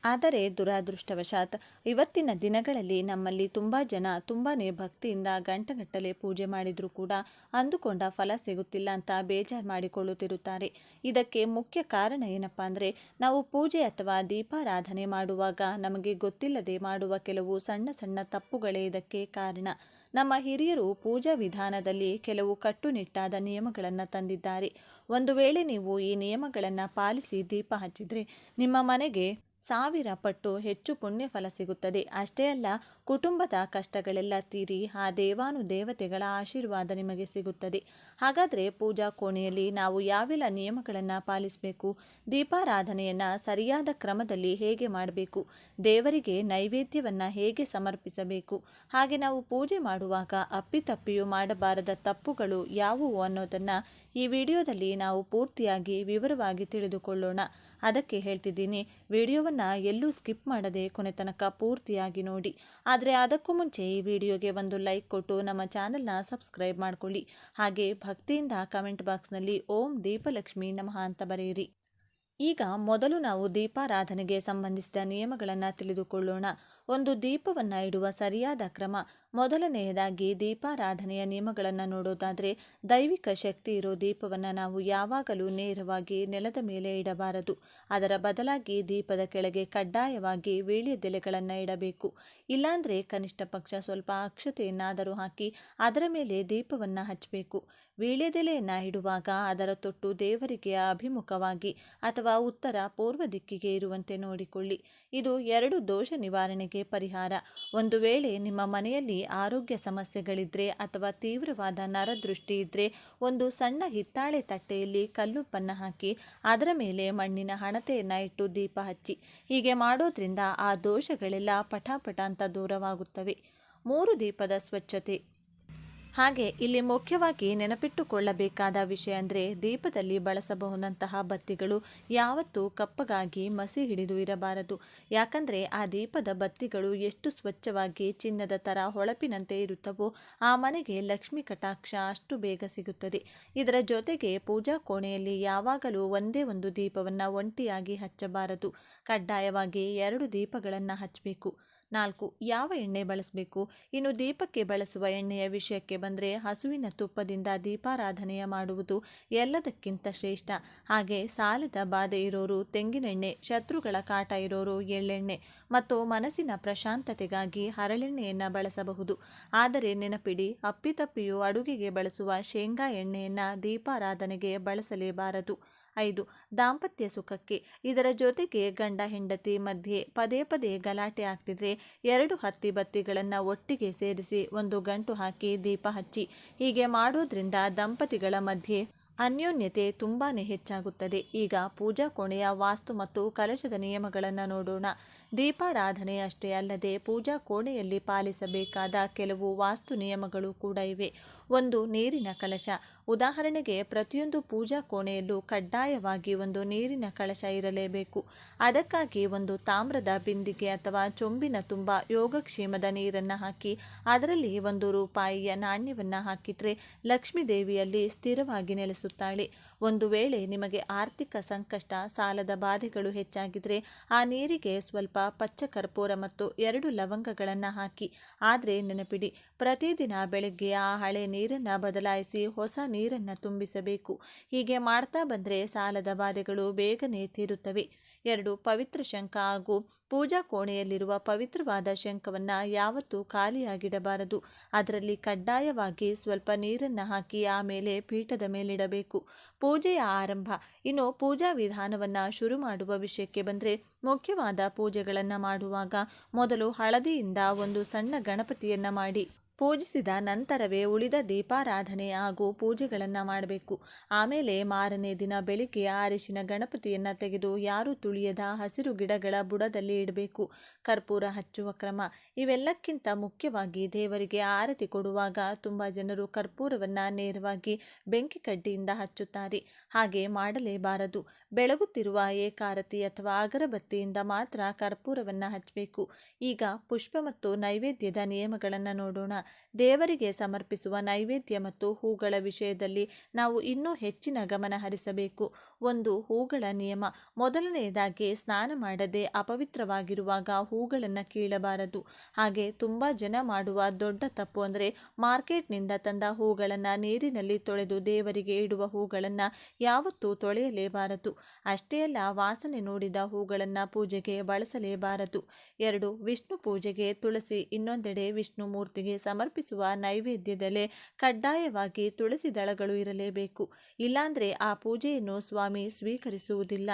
ಆದರೆ ದುರಾದೃಷ್ಟವಶಾತ್ ಇವತ್ತಿನ ದಿನಗಳಲ್ಲಿ ನಮ್ಮಲ್ಲಿ ತುಂಬ ಜನ ತುಂಬಾ ಭಕ್ತಿಯಿಂದ ಗಂಟೆಗಟ್ಟಲೆ ಪೂಜೆ ಮಾಡಿದರೂ ಕೂಡ ಅಂದುಕೊಂಡ ಫಲ ಸಿಗುತ್ತಿಲ್ಲ ಅಂತ ಬೇಜಾರು ಮಾಡಿಕೊಳ್ಳುತ್ತಿರುತ್ತಾರೆ. ಇದಕ್ಕೆ ಮುಖ್ಯ ಕಾರಣ ಏನಪ್ಪ ಅಂದರೆ, ನಾವು ಪೂಜೆ ಅಥವಾ ದೀಪಾರಾಧನೆ ಮಾಡುವಾಗ ನಮಗೆ ಗೊತ್ತಿಲ್ಲದೆ ಮಾಡುವ ಕೆಲವು ಸಣ್ಣ ಸಣ್ಣ ತಪ್ಪುಗಳೇ ಇದಕ್ಕೆ ಕಾರಣ. ನಮ್ಮ ಹಿರಿಯರು ಪೂಜಾ ವಿಧಾನದಲ್ಲಿ ಕೆಲವು ಕಟ್ಟುನಿಟ್ಟಾದ ನಿಯಮಗಳನ್ನು ತಂದಿದ್ದಾರೆ. ಒಂದು ವೇಳೆ ನೀವು ಈ ನಿಯಮಗಳನ್ನು ಪಾಲಿಸಿ ದೀಪ ಹಚ್ಚಿದರೆ ನಿಮ್ಮ ಮನೆಗೆ 1000 ಪಟ್ಟು ಹೆಚ್ಚು ಪುಣ್ಯ ಫಲ ಸಿಗುತ್ತದೆ. ಅಷ್ಟೇ ಅಲ್ಲ, ಕುಟುಂಬದ ಕಷ್ಟಗಳೆಲ್ಲ ತೀರಿ ಆ ದೇವಾನುದೇವತೆಗಳ ಆಶೀರ್ವಾದ ನಿಮಗೆ ಸಿಗುತ್ತದೆ. ಹಾಗಾದರೆ ಪೂಜಾ ಕೋಣೆಯಲ್ಲಿ ನಾವು ಯಾವೆಲ್ಲ ನಿಯಮಗಳನ್ನು ಪಾಲಿಸಬೇಕು, ದೀಪಾರಾಧನೆಯನ್ನು ಸರಿಯಾದ ಕ್ರಮದಲ್ಲಿ ಹೇಗೆ ಮಾಡಬೇಕು, ದೇವರಿಗೆ ನೈವೇದ್ಯವನ್ನು ಹೇಗೆ ಸಮರ್ಪಿಸಬೇಕು, ಹಾಗೆ ನಾವು ಪೂಜೆ ಮಾಡುವಾಗ ಅಪ್ಪಿತಪ್ಪಿಯೂ ಮಾಡಬಾರದ ತಪ್ಪುಗಳು ಯಾವುವು ಅನ್ನೋದನ್ನು ಈ ವಿಡಿಯೋದಲ್ಲಿ ನಾವು ಪೂರ್ತಿಯಾಗಿ ವಿವರವಾಗಿ ತಿಳಿದುಕೊಳ್ಳೋಣ. ಅದಕ್ಕೆ ಹೇಳ್ತಿದ್ದೀನಿ, ವಿಡಿಯೋವನ್ನು ಎಲ್ಲೂ ಸ್ಕಿಪ್ ಮಾಡದೆ ಕೊನೆ ತನಕ ಪೂರ್ತಿಯಾಗಿ ನೋಡಿ. ಆದರೆ ಅದಕ್ಕೂ ಮುಂಚೆ ಈ ವಿಡಿಯೋಗೆ ಒಂದು ಲೈಕ್ ಕೊಟ್ಟು ನಮ್ಮ ಚಾನಲ್ನ ಸಬ್ಸ್ಕ್ರೈಬ್ ಮಾಡ್ಕೊಳ್ಳಿ. ಹಾಗೆ ಭಕ್ತಿಯಿಂದ ಕಮೆಂಟ್ ಬಾಕ್ಸ್ನಲ್ಲಿ ಓಂ ದೀಪಲಕ್ಷ್ಮಿ ನಮಃ ಅಂತ ಬರೆಯಿರಿ. ಈಗ ಮೊದಲು ನಾವು ದೀಪಾರಾಧನೆಗೆ ಸಂಬಂಧಿಸಿದ ನಿಯಮಗಳನ್ನು ತಿಳಿದುಕೊಳ್ಳೋಣ. ಒಂದು ದೀಪವನ್ನು ಇಡುವ ಸರಿಯಾದ ಕ್ರಮ. ಮೊದಲನೆಯದಾಗಿ ದೀಪಾರಾಧನೆಯ ನಿಯಮಗಳನ್ನು ನೋಡೋದಾದರೆ, ದೈವಿಕ ಶಕ್ತಿ ಇರೋ ದೀಪವನ್ನು ನಾವು ಯಾವಾಗಲೂ ನೇರವಾಗಿ ನೆಲದ ಮೇಲೆ ಇಡಬಾರದು. ಅದರ ಬದಲಾಗಿ ದೀಪದ ಕೆಳಗೆ ಕಡ್ಡಾಯವಾಗಿ ವೀಳ್ಯದೆಲೆಗಳನ್ನು ಇಡಬೇಕು. ಇಲ್ಲಾಂದರೆ ಕನಿಷ್ಠ ಪಕ್ಷ ಸ್ವಲ್ಪ ಅಕ್ಷತೆಯನ್ನಾದರೂ ಹಾಕಿ ಅದರ ಮೇಲೆ ದೀಪವನ್ನು ಹಚ್ಚಬೇಕು. ವೀಳ್ಯದೆಲೆಯನ್ನು ಇಡುವಾಗ ಅದರ ತೊಟ್ಟು ದೇವರಿಗೆ ಅಭಿಮುಖವಾಗಿ ಅಥವಾ ಉತ್ತರ ಪೂರ್ವ ದಿಕ್ಕಿಗೆ ಇರುವಂತೆ ನೋಡಿಕೊಳ್ಳಿ. ಇದು 2 ದೋಷ ನಿವಾರಣೆಗೆ ಪರಿಹಾರ. ಒಂದು ವೇಳೆ ನಿಮ್ಮ ಮನೆಯಲ್ಲಿ ಆರೋಗ್ಯ ಸಮಸ್ಯೆಗಳಿದ್ರೆ ಅಥವಾ ತೀವ್ರವಾದ ನರದೃಷ್ಟಿ ಇದ್ದರೆ, ಒಂದು ಸಣ್ಣ ಹಿತ್ತಾಳೆ ತಟ್ಟೆಯಲ್ಲಿ ಕಲ್ಲುಪ್ಪನ್ನು ಹಾಕಿ ಅದರ ಮೇಲೆ ಮಣ್ಣಿನ ಹಣತೆಯನ್ನು ಇಟ್ಟು ದೀಪ ಹಚ್ಚಿ. ಹೀಗೆ ಮಾಡೋದ್ರಿಂದ ಆ ದೋಷಗಳೆಲ್ಲ ಪಟಾಪಟ ಅಂತ ದೂರವಾಗುತ್ತವೆ. 3 ದೀಪದ ಸ್ವಚ್ಛತೆ. ಹಾಗೆ ಇಲ್ಲಿ ಮುಖ್ಯವಾಗಿ ನೆನಪಿಟ್ಟುಕೊಳ್ಳಬೇಕಾದ ವಿಷಯ ಅಂದರೆ, ದೀಪದಲ್ಲಿ ಬಳಸಬಹುದಂತಹ ಬತ್ತಿಗಳು ಯಾವತ್ತೂ ಕಪ್ಪಗಾಗಿ ಮಸಿ ಹಿಡಿದು ಇರಬಾರದು. ಯಾಕಂದರೆ ಆ ದೀಪದ ಬತ್ತಿಗಳು ಎಷ್ಟು ಸ್ವಚ್ಛವಾಗಿ ಚಿನ್ನದ ಥರ ಹೊಳಪಿನಂತೆ ಇರುತ್ತವೋ ಆ ಮನೆಗೆ ಲಕ್ಷ್ಮಿ ಕಟಾಕ್ಷ ಅಷ್ಟು ಬೇಗ ಸಿಗುತ್ತದೆ. ಇದರ ಜೊತೆಗೆ ಪೂಜಾ ಕೋಣೆಯಲ್ಲಿ ಯಾವಾಗಲೂ ಒಂದೇ ಒಂದು ದೀಪವನ್ನು ಒಂಟಿಯಾಗಿ ಹಚ್ಚಬಾರದು. ಕಡ್ಡಾಯವಾಗಿ 2 ದೀಪಗಳನ್ನು ಹಚ್ಚಬೇಕು. 4 ಯಾವ ಎಣ್ಣೆ ಬಳಸಬೇಕು. ಇನ್ನು ದೀಪಕ್ಕೆ ಬಳಸುವ ಎಣ್ಣೆಯ ವಿಷಯಕ್ಕೆ ಬಂದರೆ, ಹಸುವಿನ ತುಪ್ಪದಿಂದ ದೀಪಾರಾಧನೆಯ ಮಾಡುವುದು ಎಲ್ಲದಕ್ಕಿಂತ ಶ್ರೇಷ್ಠ. ಹಾಗೆ ಸಾಲದ ಬಾಧೆ ಇರೋರು ತೆಂಗಿನೆಣ್ಣೆ, ಶತ್ರುಗಳ ಕಾಟ ಇರೋರು ಎಳ್ಳೆಣ್ಣೆ ಮತ್ತು ಮನಸ್ಸಿನ ಪ್ರಶಾಂತತೆಗಾಗಿ ಹರಳೆಣ್ಣೆಯನ್ನು ಬಳಸಬಹುದು. ಆದರೆ ನೆನಪಿಡಿ, ಅಪ್ಪಿತಪ್ಪಿಯು ಅಡುಗೆಗೆ ಬಳಸುವ ಶೇಂಗಾ ಎಣ್ಣೆಯನ್ನು ದೀಪಾರಾಧನೆಗೆ ಬಳಸಲೇಬಾರದು. 5 ದಾಂಪತ್ಯ ಸುಖಕ್ಕೆ. ಇದರ ಜೊತೆಗೆ ಗಂಡ ಹೆಂಡತಿ ಮಧ್ಯೆ ಪದೇ ಪದೇ ಗಲಾಟೆ ಆಗ್ತಿದ್ರೆ 2 ಹತ್ತಿ ಬತ್ತಿಗಳನ್ನು ಒಟ್ಟಿಗೆ ಸೇರಿಸಿ ಒಂದು ಗಂಟು ಹಾಕಿ ದೀಪ ಹಚ್ಚಿ. ಹೀಗೆ ಮಾಡೋದ್ರಿಂದ ದಂಪತಿಗಳ ಮಧ್ಯೆ ಅನ್ಯೋನ್ಯತೆ ತುಂಬಾ ಹೆಚ್ಚಾಗುತ್ತದೆ. ಈಗ ಪೂಜಾ ಕೋಣೆಯ ವಾಸ್ತು ಮತ್ತು ಕಲಶದ ನಿಯಮಗಳನ್ನು ನೋಡೋಣ. ದೀಪಾರಾಧನೆ ಅಷ್ಟೇ ಅಲ್ಲದೆ ಪೂಜಾ ಕೋಣೆಯಲ್ಲಿ ಪಾಲಿಸಬೇಕಾದ ಕೆಲವು ವಾಸ್ತು ನಿಯಮಗಳು ಕೂಡ ಇವೆ. 1 ನೀರಿನ ಕಲಶ. ಉದಾಹರಣೆಗೆ, ಪ್ರತಿಯೊಂದು ಪೂಜಾ ಕೋಣೆಯಲ್ಲೂ ಕಡ್ಡಾಯವಾಗಿ ಒಂದು ನೀರಿನ ಕಳಶ ಇರಲೇಬೇಕು. ಅದಕ್ಕಾಗಿ ಒಂದು ತಾಮ್ರದ ಬಿಂದಿಗೆ ಅಥವಾ ಚೊಂಬಿನ ತುಂಬ ಯೋಗಕ್ಷೇಮದ ನೀರನ್ನು ಹಾಕಿ ಅದರಲ್ಲಿ 1 ರೂಪಾಯಿಯ ನಾಣ್ಯವನ್ನು ಹಾಕಿಟ್ರೆ ಲಕ್ಷ್ಮೀ ದೇವಿಯಲ್ಲಿ ಸ್ಥಿರವಾಗಿ ನೆಲೆಸುತ್ತಾಳೆ. ಒಂದು ವೇಳೆ ನಿಮಗೆ ಆರ್ಥಿಕ ಸಂಕಷ್ಟ, ಸಾಲದ ಬಾಧೆಗಳು ಹೆಚ್ಚಾಗಿದ್ರೆ ಆ ನೀರಿಗೆ ಸ್ವಲ್ಪ ಪಚ್ಚ ಕರ್ಪೂರ ಮತ್ತು 2 ಲವಂಗಗಳನ್ನು ಹಾಕಿ. ಆದರೆ ನೆನಪಿಡಿ, ಪ್ರತಿದಿನ ಬೆಳಗ್ಗೆ ಆ ಹಳೆ ನೀರನ್ನು ಬದಲಾಯಿಸಿ ಹೊಸ ನೀರನ್ನು ತುಂಬಿಸಬೇಕು. ಹೀಗೆ ಮಾಡ್ತಾ ಬಂದರೆ ಸಾಲದ ಬಾಧೆಗಳು ಬೇಗನೆ ತೀರುತ್ತವೆ. 2 ಪವಿತ್ರ ಶಂಖ. ಹಾಗೂ ಪೂಜಾ ಕೋಣೆಯಲ್ಲಿರುವ ಪವಿತ್ರವಾದ ಶಂಖವನ್ನು ಯಾವತ್ತೂ ಖಾಲಿಯಾಗಿಡಬಾರದು. ಅದರಲ್ಲಿ ಕಡ್ಡಾಯವಾಗಿ ಸ್ವಲ್ಪ ನೀರನ್ನು ಹಾಕಿ ಆಮೇಲೆ ಪೀಠದ ಮೇಲಿಡಬೇಕು. ಪೂಜೆಯ ಆರಂಭ. ಇನ್ನು ಪೂಜಾ ವಿಧಾನವನ್ನು ಶುರು ಮಾಡುವ ವಿಷಯಕ್ಕೆ ಬಂದರೆ, ಮುಖ್ಯವಾದ ಪೂಜೆಗಳನ್ನು ಮಾಡುವಾಗ ಮೊದಲು ಹಳದಿಯಿಂದ ಒಂದು ಸಣ್ಣ ಗಣಪತಿಯನ್ನು ಮಾಡಿ ಪೂಜಿಸಿದ ನಂತರವೇ ಉಳಿದ ದೀಪಾರಾಧನೆ ಹಾಗೂ ಪೂಜೆಗಳನ್ನು ಮಾಡಬೇಕು. ಆಮೇಲೆ ಮಾರನೇ ದಿನ ಬೆಳಿಗ್ಗೆ ಅರಿಶಿನ ಗಣಪತಿಯನ್ನು ತೆಗೆದು ಯಾರೂ ತುಳಿಯದ ಹಸಿರು ಗಿಡಗಳ ಬುಡದಲ್ಲಿ ಇಡಬೇಕು. ಕರ್ಪೂರ ಹಚ್ಚುವ ಕ್ರಮ. ಇವೆಲ್ಲಕ್ಕಿಂತ ಮುಖ್ಯವಾಗಿ ದೇವರಿಗೆ ಆರತಿ ಕೊಡುವಾಗ ತುಂಬ ಜನರು ಕರ್ಪೂರವನ್ನು ನೇರವಾಗಿ ಬೆಂಕಿ ಕಡ್ಡಿಯಿಂದ ಹಚ್ಚುತ್ತಾರೆ. ಹಾಗೆ ಮಾಡಲೇಬಾರದು. ಬೆಳಗುತ್ತಿರುವ ಏಕಾರತಿ ಅಥವಾ ಅಗರಬತ್ತಿಯಿಂದ ಮಾತ್ರ ಕರ್ಪೂರವನ್ನು ಹಚ್ಚಬೇಕು. ಈಗ ಪುಷ್ಪ ಮತ್ತು ನೈವೇದ್ಯದ ನಿಯಮಗಳನ್ನು ನೋಡೋಣ. ದೇವರಿಗೆ ಸಮರ್ಪಿಸುವ ನೈವೇದ್ಯ ಮತ್ತು ಹೂಗಳ ವಿಷಯದಲ್ಲಿ ನಾವು ಇನ್ನೂ ಹೆಚ್ಚಿನ ಗಮನ ಹರಿಸಬೇಕು. ಒಂದು ಹೂಗಳ ನಿಯಮ: ಮೊದಲನೆಯದಾಗಿ ಸ್ನಾನ ಮಾಡದೆ ಅಪವಿತ್ರವಾಗಿರುವಾಗ ಹೂಗಳನ್ನು ಕೀಳಬಾರದು. ಹಾಗೆ ತುಂಬ ಜನ ಮಾಡುವ ದೊಡ್ಡ ತಪ್ಪು ಅಂದರೆ ಮಾರ್ಕೆಟ್ನಿಂದ ತಂದ ಹೂಗಳನ್ನು ನೀರಿನಲ್ಲಿ ತೊಳೆದು ದೇವರಿಗೆ ಇಡುವ ಹೂಗಳನ್ನು ಯಾವತ್ತೂ ತೊಳೆಯಲೇಬಾರದು. ಅಷ್ಟೇ ಅಲ್ಲ, ವಾಸನೆ ನೋಡಿದ ಹೂಗಳನ್ನು ಪೂಜೆಗೆ ಬಳಸಲೇಬಾರದು. 2. ವಿಷ್ಣು ಪೂಜೆಗೆ ತುಳಸಿ. ಇನ್ನೊಂದೆಡೆ ವಿಷ್ಣು ಮೂರ್ತಿಗೆ ಸಮರ್ಪಿಸುವ ನೈವೇದ್ಯದಲ್ಲೇ ಕಡ್ಡಾಯವಾಗಿ ತುಳಸಿ ದಳಗಳು ಇರಲೇಬೇಕು. ಇಲ್ಲಾಂದರೆ ಆ ಪೂಜೆಯನ್ನು ಸ್ವಾಮಿ ಸ್ವೀಕರಿಸುವುದಿಲ್ಲ.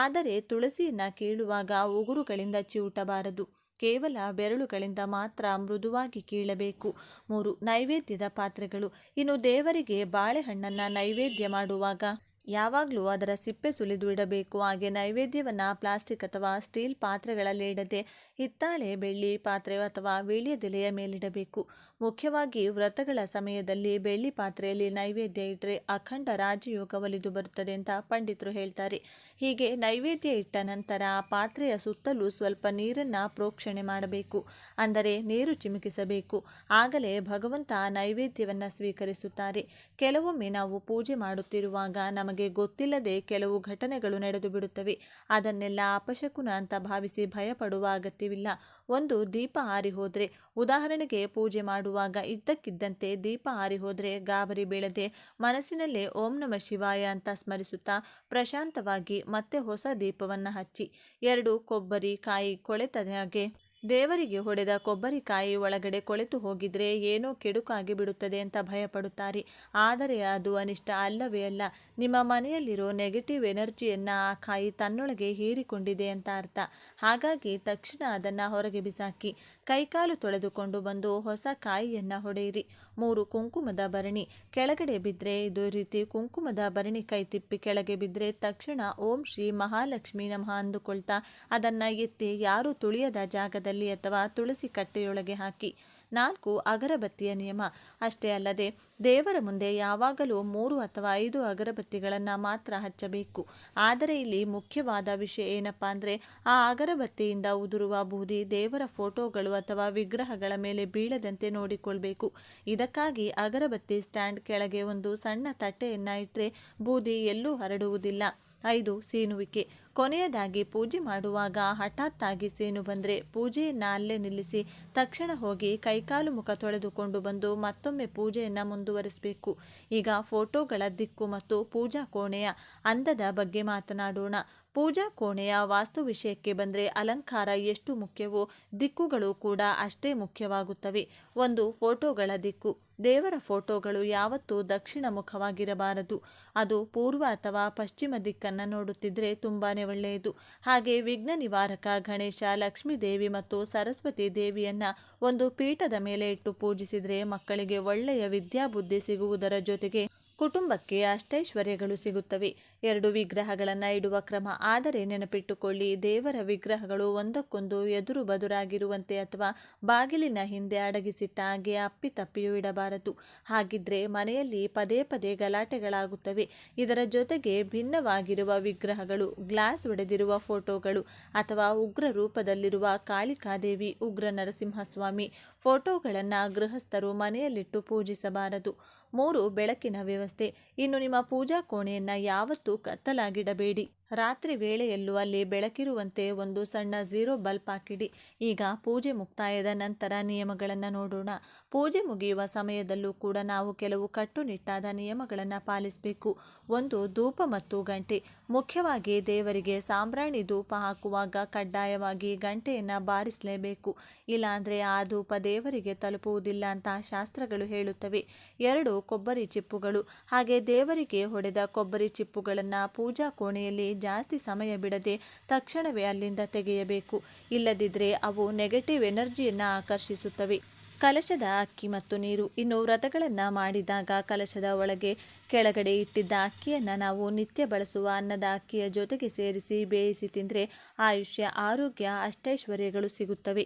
ಆದರೆ ತುಳಸಿಯನ್ನು ಕೀಳುವಾಗ ಉಗುರುಗಳಿಂದ ಚಿವುಟಬಾರದು. ಕೇವಲ ಬೆರಳುಗಳಿಂದ ಮಾತ್ರ ಮೃದುವಾಗಿ ಕೀಳಬೇಕು. 3. ನೈವೇದ್ಯದ ಪಾತ್ರೆಗಳು. ಇನ್ನು ದೇವರಿಗೆ ಬಾಳೆಹಣ್ಣನ್ನು ನೈವೇದ್ಯ ಮಾಡುವಾಗ ಯಾವಾಗಲೂ ಅದರ ಸಿಪ್ಪೆ ಸುಲಿದು ಇಡಬೇಕು. ಹಾಗೆ ನೈವೇದ್ಯವನ್ನು ಪ್ಲಾಸ್ಟಿಕ್ ಅಥವಾ ಸ್ಟೀಲ್ ಪಾತ್ರೆಗಳಲ್ಲಿ ಇಡದೆ ಹಿತ್ತಾಳೆ, ಬೆಳ್ಳಿ ಪಾತ್ರೆ ಅಥವಾ ವೀಳ್ಯದೆಲೆಯ ಮೇಲಿಡಬೇಕು. ಮುಖ್ಯವಾಗಿ ವ್ರತಗಳ ಸಮಯದಲ್ಲಿ ಬೆಳ್ಳಿ ಪಾತ್ರೆಯಲ್ಲಿ ನೈವೇದ್ಯ ಇಟ್ಟರೆ ಅಖಂಡ ರಾಜಯೋಗ ಒಲಿದು ಬರುತ್ತದೆ ಅಂತ ಪಂಡಿತರು ಹೇಳ್ತಾರೆ. ಹೀಗೆ ನೈವೇದ್ಯ ಇಟ್ಟ ನಂತರ ಆ ಪಾತ್ರೆಯ ಸುತ್ತಲೂ ಸ್ವಲ್ಪ ನೀರನ್ನು ಪ್ರೋಕ್ಷಣೆ ಮಾಡಬೇಕು. ಅಂದರೆ ನೀರು ಚಿಮುಕಿಸಬೇಕು. ಆಗಲೇ ಭಗವಂತ ನೈವೇದ್ಯವನ್ನು ಸ್ವೀಕರಿಸುತ್ತಾರೆ. ಕೆಲವೊಮ್ಮೆ ನಾವು ಪೂಜೆ ಮಾಡುತ್ತಿರುವಾಗ ನಮಗೆ ಗೊತ್ತಿಲ್ಲದೆ ಕೆಲವು ಘಟನೆಗಳು ನಡೆದು ಬಿಡುತ್ತವೆ. ಅದನ್ನೆಲ್ಲ ಅಪಶಕುನ ಅಂತ ಭಾವಿಸಿ ಭಯಪಡುವ ಅಗತ್ಯವಿಲ್ಲ. ಒಂದು ದೀಪ ಆರಿ ಹೋದರೆ, ಉದಾಹರಣೆಗೆ ಪೂಜೆ ಮಾಡುವಾಗ ಇದ್ದಕ್ಕಿದ್ದಂತೆ ದೀಪ ಆರಿ ಹೋದರೆ ಗಾಬರಿ ಬೀಳದೆ ಮನಸ್ಸಿನಲ್ಲೇ ಓಂ ನಮಃ ಶಿವಾಯ ಅಂತ ಸ್ಮರಿಸುತ್ತಾ ಪ್ರಶಾಂತವಾಗಿ ಮತ್ತೆ ಹೊಸ ದೀಪವನ್ನು ಹಚ್ಚಿ. 2. ಕೊಬ್ಬರಿ ಕಾಯಿ ಕೊಳೆತದ ಹಾಗೆ. ದೇವರಿಗೆ ಹೊಡೆದ ಕೊಬ್ಬರಿಕಾಯಿ ಒಳಗಡೆ ಕೊಳೆತು ಹೋಗಿದ್ರೆ ಏನೋ ಕೆಡುಕಾಗಿ ಬಿಡುತ್ತದೆ ಅಂತ ಭಯಪಡುತ್ತಾರೆ. ಆದರೆ ಅದು ಅನಿಷ್ಟ ಅಲ್ಲವೇ ಅಲ್ಲ. ನಿಮ್ಮ ಮನೆಯಲ್ಲಿರೋ ನೆಗೆಟಿವ್ ಎನರ್ಜಿಯನ್ನು ಆ ಕಾಯಿ ತನ್ನೊಳಗೆ ಹೀರಿಕೊಂಡಿದೆ ಅಂತ ಅರ್ಥ. ಹಾಗಾಗಿ ತಕ್ಷಣ ಅದನ್ನು ಹೊರಗೆ ಬಿಸಾಕಿ ಕೈಕಾಲು ತೊಳೆದುಕೊಂಡು ಬಂದು ಹೊಸ ಕಾಯಿಯನ್ನು ಹೊಡೆಯಿರಿ. 3. ಕುಂಕುಮದ ಭರಣಿ. ಕೆಳಗಡೆ ಬಿದ್ದರೆ ಇದು ರೀತಿ ಕುಂಕುಮದ ಭರಣಿ ಕೈ ತಿಪ್ಪಿ ಕೆಳಗೆ ಬಿದ್ದರೆ ತಕ್ಷಣ ಓಂ ಶ್ರೀ ಮಹಾಲಕ್ಷ್ಮಿ ನಮಃ ಅಂದುಕೊಳ್ತಾ ಅದನ್ನು ಎತ್ತಿ ಯಾರೂ ತುಳಿಯದ ಜಾಗದಲ್ಲಿ ಅಥವಾ ತುಳಸಿ ಕಟ್ಟೆಯೊಳಗೆ ಹಾಕಿ. 4. ಅಗರಬತ್ತಿಯ ನಿಯಮ. ಅಷ್ಟೇ ಅಲ್ಲದೆ ದೇವರ ಮುಂದೆ ಯಾವಾಗಲೂ 3 ಅಥವಾ 5 ಅಗರಬತ್ತಿಗಳನ್ನು ಮಾತ್ರ ಹಚ್ಚಬೇಕು. ಆದರೆ ಇಲ್ಲಿ ಮುಖ್ಯವಾದ ವಿಷಯ ಏನಪ್ಪ ಅಂದರೆ ಆ ಅಗರಬತ್ತಿಯಿಂದ ಉದುರುವ ಬೂದಿ ದೇವರ ಫೋಟೋಗಳು ಅಥವಾ ವಿಗ್ರಹಗಳ ಮೇಲೆ ಬೀಳದಂತೆ ನೋಡಿಕೊಳ್ಬೇಕು. ಇದಕ್ಕಾಗಿ ಅಗರಬತ್ತಿ ಸ್ಟ್ಯಾಂಡ್ ಕೆಳಗೆ ಒಂದು ಸಣ್ಣ ತಟ್ಟೆಯನ್ನು ಇಟ್ಟರೆ ಬೂದಿ ಎಲ್ಲೂ ಹರಡುವುದಿಲ್ಲ. 5. ಸೀನುವಿಕೆ. ಕೊನೆಯದಾಗಿ ಪೂಜೆ ಮಾಡುವಾಗ ಹಠಾತ್ತಾಗಿ ಸೀನು ಬಂದರೆ ಪೂಜೆಯನ್ನು ಅಲ್ಲೇ ನಿಲ್ಲಿಸಿ ತಕ್ಷಣ ಹೋಗಿ ಕೈಕಾಲು ಮುಖ ತೊಳೆದುಕೊಂಡು ಬಂದು ಮತ್ತೊಮ್ಮೆ ಪೂಜೆಯನ್ನು ಮುಂದುವರಿಸಬೇಕು. ಈಗ ಫೋಟೋಗಳ ದಿಕ್ಕು ಮತ್ತು ಪೂಜಾ ಕೋಣೆಯ ಅಂದದ ಬಗ್ಗೆ ಮಾತನಾಡೋಣ. ಪೂಜಾ ಕೋಣೆಯ ವಾಸ್ತು ವಿಷಯಕ್ಕೆ ಬಂದರೆ ಅಲಂಕಾರ ಎಷ್ಟು ಮುಖ್ಯವೋ ದಿಕ್ಕುಗಳು ಕೂಡ ಅಷ್ಟೇ ಮುಖ್ಯವಾಗುತ್ತವೆ. 1. ಫೋಟೋಗಳ ದಿಕ್ಕು. ದೇವರ ಫೋಟೋಗಳು ಯಾವತ್ತೂ ದಕ್ಷಿಣ ಮುಖವಾಗಿರಬಾರದು. ಅದು ಪೂರ್ವ ಅಥವಾ ಪಶ್ಚಿಮ ದಿಕ್ಕನ್ನು ನೋಡುತ್ತಿದ್ದರೆ ತುಂಬಾ ಒಳ್ಳೆಯದು. ಹಾಗೆ ವಿಘ್ನ ನಿವಾರಕ ಗಣೇಶ, ಲಕ್ಷ್ಮೀ ದೇವಿ ಮತ್ತು ಸರಸ್ವತಿ ದೇವಿಯನ್ನು ಒಂದು ಪೀಠದ ಮೇಲೆ ಇಟ್ಟು ಪೂಜಿಸಿದರೆ ಮಕ್ಕಳಿಗೆ ಒಳ್ಳೆಯ ವಿದ್ಯಾಬುದ್ಧಿ ಸಿಗುವುದರ ಜೊತೆಗೆ ಕುಟುಂಬಕ್ಕೆ ಅಷ್ಟೈಶ್ವರ್ಯಗಳು ಸಿಗುತ್ತವೆ. 2. ವಿಗ್ರಹಗಳನ್ನು ಇಡುವ ಕ್ರಮ. ಆದರೆ ನೆನಪಿಟ್ಟುಕೊಳ್ಳಿ, ದೇವರ ವಿಗ್ರಹಗಳು ಒಂದಕ್ಕೊಂದು ಎದುರು ಬದುರಾಗಿರುವಂತೆ ಅಥವಾ ಬಾಗಿಲಿನ ಹಿಂದೆ ಅಡಗಿಸಿಟ್ಟ ಹಾಗೆ ಅಪ್ಪಿತಪ್ಪಿಯೂ ಇಡಬಾರದು. ಹಾಗಿದ್ರೆ ಮನೆಯಲ್ಲಿ ಪದೇ ಪದೇ ಗಲಾಟೆಗಳಾಗುತ್ತವೆ. ಇದರ ಜೊತೆಗೆ ಭಿನ್ನವಾಗಿರುವ ವಿಗ್ರಹಗಳು, ಗ್ಲಾಸ್ ಒಡೆದಿರುವ ಫೋಟೋಗಳು ಅಥವಾ ಉಗ್ರ ರೂಪದಲ್ಲಿರುವ ಕಾಳಿಕಾದೇವಿ, ಉಗ್ರ ನರಸಿಂಹಸ್ವಾಮಿ ಫೋಟೋಗಳನ್ನು ಗೃಹಸ್ಥರು ಮನೆಯಲ್ಲಿಟ್ಟು ಪೂಜಿಸಬಾರದು. 3. ಬೆಳಕಿನ ವ್ಯವಸ್ಥೆ. ಇನ್ನು ನಿಮ್ಮ ಪೂಜಾ ಕೋಣೆಯನ್ನು ಯಾವತ್ತೂ ಕತ್ತಲಾಗಿಡಬೇಡಿ. ರಾತ್ರಿ ವೇಳೆಯಲ್ಲೂ ಅಲ್ಲಿ ಬೆಳಕಿರುವಂತೆ ಒಂದು ಸಣ್ಣ 0 ಬಲ್ಬ್ ಹಾಕಿಡಿ. ಈಗ ಪೂಜೆ ಮುಕ್ತಾಯದ ನಂತರ ನಿಯಮಗಳನ್ನು ನೋಡೋಣ. ಪೂಜೆ ಮುಗಿಯುವ ಸಮಯದಲ್ಲೂ ಕೂಡ ನಾವು ಕೆಲವು ಕಟ್ಟುನಿಟ್ಟಾದ ನಿಯಮಗಳನ್ನು ಪಾಲಿಸಬೇಕು. 1. ಧೂಪ ಮತ್ತು ಗಂಟೆ. ಮುಖ್ಯವಾಗಿ ದೇವರಿಗೆ ಸಾಂಬ್ರಾಣಿ ಧೂಪ ಹಾಕುವಾಗ ಕಡ್ಡಾಯವಾಗಿ ಗಂಟೆಯನ್ನು ಬಾರಿಸಲೇಬೇಕು. ಇಲ್ಲಾಂದರೆ ಆ ಧೂಪ ದೇವರಿಗೆ ತಲುಪುವುದಿಲ್ಲ ಅಂತ ಶಾಸ್ತ್ರಗಳು ಹೇಳುತ್ತವೆ. 2. ಕೊಬ್ಬರಿ ಚಿಪ್ಪುಗಳು. ಹಾಗೆ ದೇವರಿಗೆ ಹೊಡೆದ ಕೊಬ್ಬರಿ ಚಿಪ್ಪುಗಳನ್ನು ಪೂಜಾ ಕೋಣೆಯಲ್ಲಿ ಜಾಸ್ತಿ ಸಮಯ ಬಿಡದೆ ತಕ್ಷಣವೇ ಅಲ್ಲಿಂದ ತೆಗೆಯಬೇಕು. ಇಲ್ಲದಿದ್ದರೆ ಅವು ನೆಗೆಟಿವ್ ಎನರ್ಜಿಯನ್ನು ಆಕರ್ಷಿಸುತ್ತವೆ. ಕಲಶದ ಅಕ್ಕಿ ಮತ್ತು ನೀರು. ಇನ್ನು ವ್ರತಗಳನ್ನು ಮಾಡಿದಾಗ ಕಲಶದ ಒಳಗೆ ಕೆಳಗಡೆ ಇಟ್ಟಿದ್ದ ಅಕ್ಕಿಯನ್ನು ನಾವು ನಿತ್ಯ ಬಳಸುವ ಅನ್ನದ ಅಕ್ಕಿಯ ಜೊತೆಗೆ ಸೇರಿಸಿ ಬೇಯಿಸಿ ತಿಂದರೆ ಆಯುಷ್ಯ, ಆರೋಗ್ಯ, ಅಷ್ಟೈಶ್ವರ್ಯಗಳು ಸಿಗುತ್ತವೆ.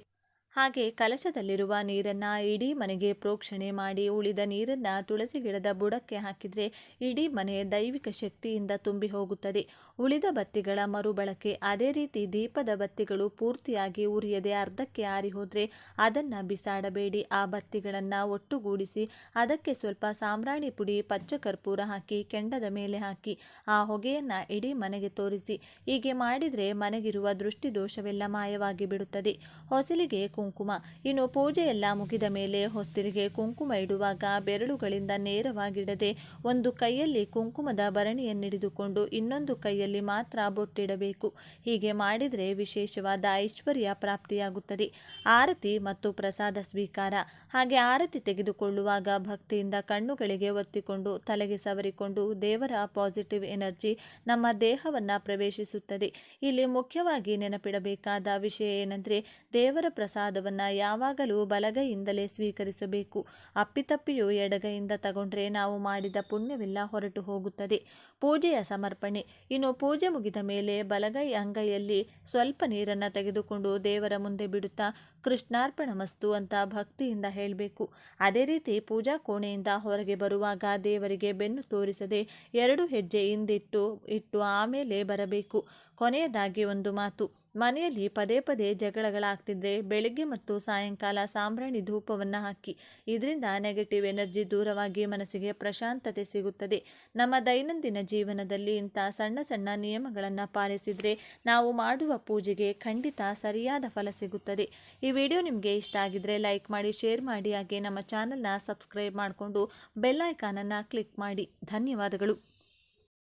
ಹಾಗೆ ಕಲಶದಲ್ಲಿರುವ ನೀರನ್ನು ಇಡೀ ಮನೆಗೆ ಪ್ರೋಕ್ಷಣೆ ಮಾಡಿ ಉಳಿದ ನೀರನ್ನು ತುಳಸಿ ಗಿಡದ ಬುಡಕ್ಕೆ ಹಾಕಿದರೆ ಇಡೀ ಮನೆ ದೈವಿಕ ಶಕ್ತಿಯಿಂದ ತುಂಬಿ ಹೋಗುತ್ತದೆ. ಉಳಿದ ಬತ್ತಿಗಳ ಮರುಬಳಕೆ. ಅದೇ ರೀತಿ ದೀಪದ ಬತ್ತಿಗಳು ಪೂರ್ತಿಯಾಗಿ ಉರಿಯದೆ ಅರ್ಧಕ್ಕೆ ಆರಿ ಹೋದರೆ ಅದನ್ನು ಬಿಸಾಡಬೇಡಿ. ಆ ಬತ್ತಿಗಳನ್ನು ಒಟ್ಟುಗೂಡಿಸಿ ಅದಕ್ಕೆ ಸ್ವಲ್ಪ ಸಾಂಬ್ರಾಣಿ ಪುಡಿ, ಪಚ್ಚ ಕರ್ಪೂರ ಹಾಕಿ ಕೆಂಡದ ಮೇಲೆ ಹಾಕಿ ಆ ಹೊಗೆಯನ್ನು ಇಡೀ ಮನೆಗೆ ತೋರಿಸಿ. ಹೀಗೆ ಮಾಡಿದರೆ ಮನೆಗಿರುವ ದೃಷ್ಟಿ ದೋಷವೆಲ್ಲ ಮಾಯವಾಗಿ ಬಿಡುತ್ತದೆ. ಹೊಸಲಿಗೆ ಕುಂಕುಮ. ಇನ್ನು ಪೂಜೆಯೆಲ್ಲ ಮುಗಿದ ಮೇಲೆ ಹೊಸ್ತಿಲಿಗೆ ಕುಂಕುಮ ಇಡುವಾಗ ಬೆರಳುಗಳಿಂದ ನೇರವಾಗಿಡದೆ ಒಂದು ಕೈಯಲ್ಲಿ ಕುಂಕುಮದ ಭರಣಿಯನ್ನಿಡಿದುಕೊಂಡು ಇನ್ನೊಂದು ಕೈಯಲ್ಲಿ ಮಾತ್ರ ಬೊಟ್ಟಿಡಬೇಕು. ಹೀಗೆ ಮಾಡಿದರೆ ವಿಶೇಷವಾದ ಐಶ್ವರ್ಯ ಪ್ರಾಪ್ತಿಯಾಗುತ್ತದೆ. ಆರತಿ ಮತ್ತು ಪ್ರಸಾದ ಸ್ವೀಕಾರ. ಹಾಗೆ ಆರತಿ ತೆಗೆದುಕೊಳ್ಳುವಾಗ ಭಕ್ತಿಯಿಂದ ಕಣ್ಣುಗಳಿಗೆ ಒತ್ತಿಕೊಂಡು ತಲೆಗೆ ಸವರಿಕೊಂಡು ದೇವರ ಪಾಸಿಟಿವ್ ಎನರ್ಜಿ ನಮ್ಮ ದೇಹವನ್ನು ಪ್ರವೇಶಿಸುತ್ತದೆ. ಇಲ್ಲಿ ಮುಖ್ಯವಾಗಿ ನೆನಪಿಡಬೇಕಾದ ವಿಷಯ ಏನೆಂದರೆ ದೇವರ ಪ್ರಸಾದವನ್ನು ಯಾವಾಗಲೂ ಬಲಗೈಯಿಂದಲೇ ಸ್ವೀಕರಿಸಬೇಕು. ಅಪ್ಪಿತಪ್ಪಿಯೂ ಎಡಗೈಯಿಂದ ತಗೊಂಡ್ರೆ ನಾವು ಮಾಡಿದ ಪುಣ್ಯವೆಲ್ಲ ಹೊರಟು ಹೋಗುತ್ತದೆ. ಪೂಜೆಯ ಸಮರ್ಪಣೆ. ಇನ್ನು ಪೂಜೆ ಮುಗಿದ ಮೇಲೆ ಬಲಗೈ ಅಂಗೈಯಲ್ಲಿ ಸ್ವಲ್ಪ ನೀರನ್ನು ತೆಗೆದುಕೊಂಡು ದೇವರ ಮುಂದೆ ಬಿಡುತ್ತಾ ಕೃಷ್ಣಾರ್ಪಣಮಸ್ತು ಅಂತ ಭಕ್ತಿಯಿಂದ ಹೇಳಬೇಕು. ಅದೇ ರೀತಿ ಪೂಜಾ ಕೋಣೆಯಿಂದ ಹೊರಗೆ ಬರುವಾಗ ದೇವರಿಗೆ ಬೆನ್ನು ತೋರಿಸದೆ 2 ಹೆಜ್ಜೆ ಹಿಂದಿಟ್ಟು ಆಮೇಲೆ ಬರಬೇಕು. ಕೊನೆಯದಾಗಿ ಒಂದು ಮಾತು. ಮನೆಯಲ್ಲಿ ಪದೇ ಪದೇ ಜಗಳಗಳಾಗ್ತಿದ್ರೆ ಬೆಳಗ್ಗೆ ಮತ್ತು ಸಾಯಂಕಾಲ ಸಾಂಬ್ರಾಣಿ ಧೂಪವನ್ನು ಹಾಕಿ. ಇದರಿಂದ ನೆಗೆಟಿವ್ ಎನರ್ಜಿ ದೂರವಾಗಿ ಮನಸ್ಸಿಗೆ ಪ್ರಶಾಂತತೆ ಸಿಗುತ್ತದೆ. ನಮ್ಮ ದೈನಂದಿನ ಜೀವನದಲ್ಲಿ ಇಂಥ ಸಣ್ಣ ಸಣ್ಣ ನಿಯಮಗಳನ್ನು ಪಾಲಿಸಿದರೆ ನಾವು ಮಾಡುವ ಪೂಜೆಗೆ ಖಂಡಿತ ಸರಿಯಾದ ಫಲ ಸಿಗುತ್ತದೆ. ಈ ವಿಡಿಯೋ ನಿಮಗೆ ಇಷ್ಟ ಆಗಿದ್ರೆ ಲೈಕ್ ಮಾಡಿ, ಶೇರ್ ಮಾಡಿ, ಹಾಗೆ ನಮ್ಮ ಚಾನಲ್ನ ಸಬ್ಸ್ಕ್ರೈಬ್ ಮಾಡಿಕೊಂಡು ಬೆಲ್ ಐಕಾನನ್ನು ಕ್ಲಿಕ್ ಮಾಡಿ. ಧನ್ಯವಾದಗಳು.